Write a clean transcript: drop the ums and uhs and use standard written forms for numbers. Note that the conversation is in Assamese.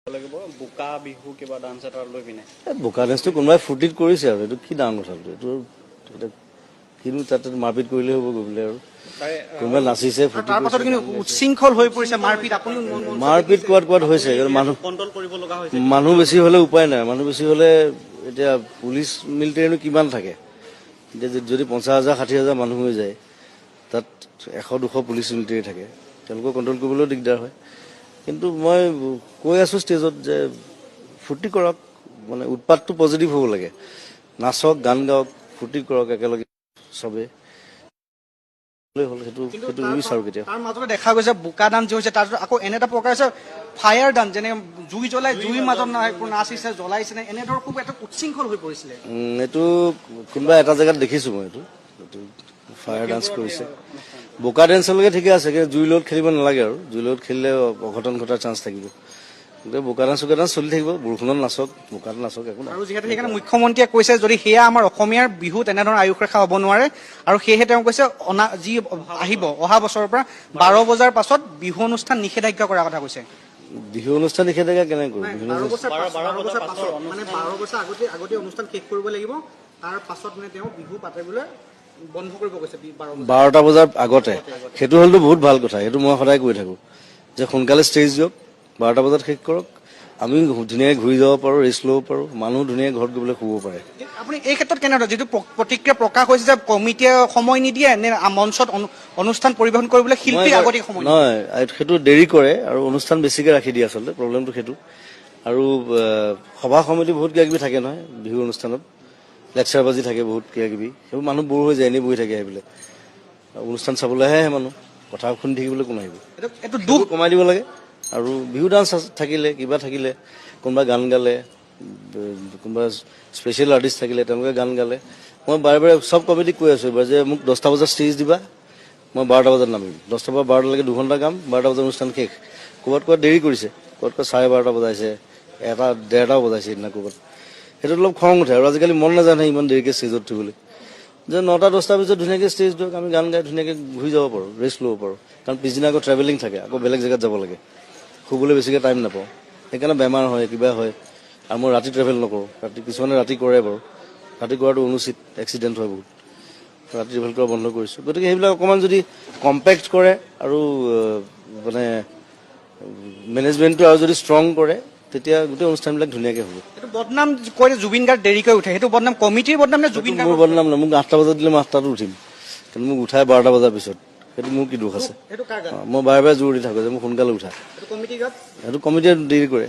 বোকা বিহু কিবা ডান্স এটা লৈ পিনে বোকা ডান্সটো কোনোবাই ফূৰ্তিত কৰিছে আৰু এইটো কি ডাঙৰ কথা এইটো কিনো তাতে মাৰপিট কৰিলে হ'ব গৈ পেলাই আৰু কোনোবাই নাচিছে উচ্ছৃংখল হৈ পৰিছে মাৰপিট আপুনি মাৰপিট কোৱাত হৈছে কণ্ট্ৰল কৰিব লগা হৈছে মানুহ বেছি হলে উপায় নাই মানুহ বেছি হলে এতিয়া পুলিচ মিলিটেৰীনো কিমান থাকে এতিয়া যদি 50,000 60,000 মানুহ হৈ যায় তাত 100-200 পুলিচ মিলিটেৰী থাকে তেওঁলোকক কণ্ট্ৰল কৰিবলৈও দিগদাৰ হয় কিন্তু মই কৈ আছো ষ্টেজত যে ফূৰ্তি কৰক মানে উৎপাতটো পজিটিভ হ'ব লাগে নাচক গান গাওক ফূৰ্তি কৰক একেলগে চবে তাৰ মাজতে দেখা গৈছে বোকা ডান্স যি হৈছে তাৰ আকৌ এনে এটা প্ৰকাৰ আছে ফায়াৰ ডান্স যেনে জুই জ্বলাই জুইৰ মাজত নাচিছে জ্বলাইছে এনেধৰণৰ খুব এটা উচ্ছৃংখল হৈ পৰিছিলে এইটো কোনোবা এটা জেগাত দেখিছো মই এইটো ফায়াৰ ডান্স কৰিছে বোকা ডান্সলৈকে ঠিকে আছে কিন্তু জুইৰ লগত খেলিব নালাগে আৰু জুইৰ লগত খেলিলে অঘটন ঘটাৰ চান্স থাকিব বোকা ডান্স চলি থাকিব বৰষুণত নাচক বোকাত নাচক একো নাই আৰু যিহেতু সেইকাৰণে মুখ্যমন্ত্ৰীয়ে কৈছে যদি সেয়া আমাৰ অসমীয়াৰ বিহু তেনেধৰণৰ আয়ুস ৰেখা হ'ব নোৱাৰে আৰু সেয়েহে তেওঁ কৈছে যি আহিব অহা বছৰৰ পৰা 12 বজাৰ পাছত বিহু অনুষ্ঠান নিষেধাজ্ঞা কৰাৰ কথা কৈছে বিহু অনুষ্ঠান নিষেধাজ্ঞা কেনেকৈ কৰিব 12 বছৰ পাছত মানে 12 বছৰ আগতে অনুষ্ঠান শেষ কৰিব লাগিব তাৰ পাছত মানে তেওঁ বিহু পাতিবলৈ বন্ধ কৰিব কৈছে 12টা বজাৰ আগতে সেইটো হ'লেতো বহুত ভাল কথা সেইটো মই সদায় কৈ থাকো যে সোনকালে ষ্টেজ দিয়ক 12টা বজাত শেষ কৰক আমি ধুনীয়াকৈ ঘূৰি যাব পাৰোঁ ৰেষ্ট ল'ব পাৰোঁ মানুহ ধুনীয়াকৈ ঘৰত গৈ পেলাই শুব পাৰে আপুনি এই ক্ষেত্ৰত কেনেদৰে যিটো প্ৰতিক্ৰিয়া প্ৰকাশ হৈছে যে কমিটিয়ে সময় নিদিয়ে নে মঞ্চত অনুষ্ঠান পৰিৱেশন কৰিবলৈ শিল্পীৰ আগতে সময় নহয় সেইটো দেৰি কৰে আৰু অনুষ্ঠান বেছিকৈ ৰাখি দিয়ে আচলতে প্ৰব্লেমটো সেইটো আৰু সভা সমিতি বহুত কিবা কিবি থাকে নহয় বিহু অনুষ্ঠানত লেকচাৰ বাজি থাকে বহুত কিবা কিবি সেইবোৰ মানুহ বৰ হৈ যায় এনেই বহি থাকে সেইবিলাক অনুষ্ঠান চাবলৈহে আহে মানুহ কথা শুনি থাকিবলৈ কোন আহিব এইটো দুখ কমাই দিব লাগে আৰু বিহু ডান্স থাকিলে কিবা থাকিলে কোনোবা গান গালে কোনোবা স্পেচিয়েল আৰ্টিষ্ট থাকিলে তেওঁলোকে গান গালে মই বাৰে বাৰে চব কমিটিক কৈ আছোঁ এইবাৰ যে মোক 10টা বজাত ষ্টেজ দিবা মই 12টা বজাত নামিম 10টাৰ পৰা 12টালৈকে 2 ঘণ্টা কাম 12টা বজাত অনুষ্ঠান শেষ ক'ৰবাত দেৰি কৰিছে ক'ৰবাত 12:30 বজাইছে 1:30 বজাইছে সেইদিনা ক'ৰবাত সেইটোত অলপ খং উঠে আৰু আজিকালি মন নাজানে ইমান দেৰিকৈ ষ্টেজত উঠিবলৈ যে 9টা 10টাৰ পিছত ধুনীয়াকৈ ষ্টেজ দিয়ক আমি গান গাই ধুনীয়াকৈ ঘূৰি যাব পাৰোঁ ৰেষ্ট ল'ব পাৰোঁ কাৰণ পিছদিনা আকৌ ট্ৰেভেলিং থাকে আকৌ বেলেগ জেগাত যাব লাগে শুবলৈ বেছিকৈ টাইম নাপাওঁ সেইকাৰণে বেমাৰ হয় কিবা হয় আৰু মই ৰাতি ট্ৰেভেল নকৰোঁ কিছুমানে ৰাতি কৰে বাৰু ৰাতি কৰাটো অনুচিত এক্সিডেণ্ট হয় বহুত ৰাতি ট্ৰেভেল কৰা বন্ধ কৰিছোঁ গতিকে সেইবিলাক অকণমান যদি কম্পেক্ট কৰে আৰু মানে মেনেজমেণ্টটো আৰু যদি ষ্ট্ৰং কৰে তেতিয়া গোটেই অনুষ্ঠানবিলাক ধুনীয়াকৈ হ'ব এইটো বদনাম কৈ জুবিন গাৰ্গ দেৰিকৈ উঠে সেইটো বদনাম কমিটিৰ বদনাম নে জুবিন গাৰ্গৰ মোৰ বদনাম নহয় মোক 8টা বজাত দিলে মই 8টাতো উঠিম কিন্তু মোক উঠাই 12টা বজাৰ পিছত সেইটো মোৰ কি দুখ আছে মই বাৰে বাৰে জোৰ দি থাকোঁ যে মোক সোনকালে উঠা সেইটো কমিটিয়ে দেৰি কৰে